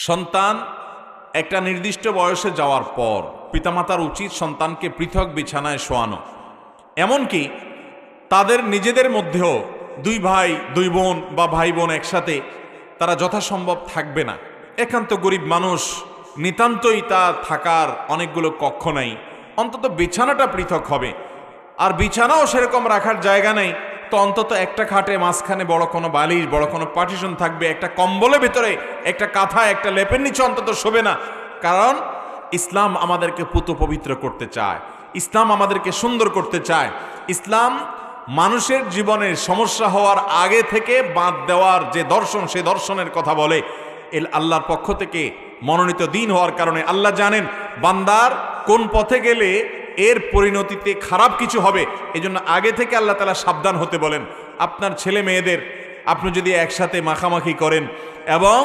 সন্তান একটা নির্দিষ্ট বয়সে যাওয়ার পর পিতামাতার উচিত সন্তানকে পৃথক বিছানায় শোয়ানো। এমনকি তাদের নিজেদের মধ্যেও দুই ভাই দুই বোন বা ভাই বোন একসাথে তারা যথাসম্ভব থাকবে না। একান্ত গরিব মানুষ, নিতান্তই তার থাকার অনেকগুলো কক্ষ নাই, অন্তত বিছানাটা পৃথক হবে। আর বিছানাও সেরকম রাখার জায়গা নেই, তো অন্তত একটা খাটে মাঝখানে বড় কোনো বালিশ, বড় কোনো পার্টিশন থাকবে, একটা কম্বলের ভেতরে একটা কাঁথা, একটা লেপের নিচে অন্তত শোবে না। কারণ ইসলাম আমাদেরকে পুত পবিত্র করতে চায়, ইসলাম আমাদেরকে সুন্দর করতে চায়। ইসলাম মানুষের জীবনের সমস্যা হওয়ার আগে থেকে বাদ দেওয়ার যে দর্শন, সে দর্শনের কথা বলে। আল্লাহর পক্ষ থেকে মনোনীত দিন হওয়ার কারণে আল্লাহ জানেন বান্দার কোন পথে গেলে এর পরিণতিতে খারাপ কিছু হবে। এজন্য আগে থেকে আল্লাহ তাআলা সাবধান হতে বলেন। আপনার ছেলে মেয়েদের আপনি যদি একসাথে মাখামাখি করেন এবং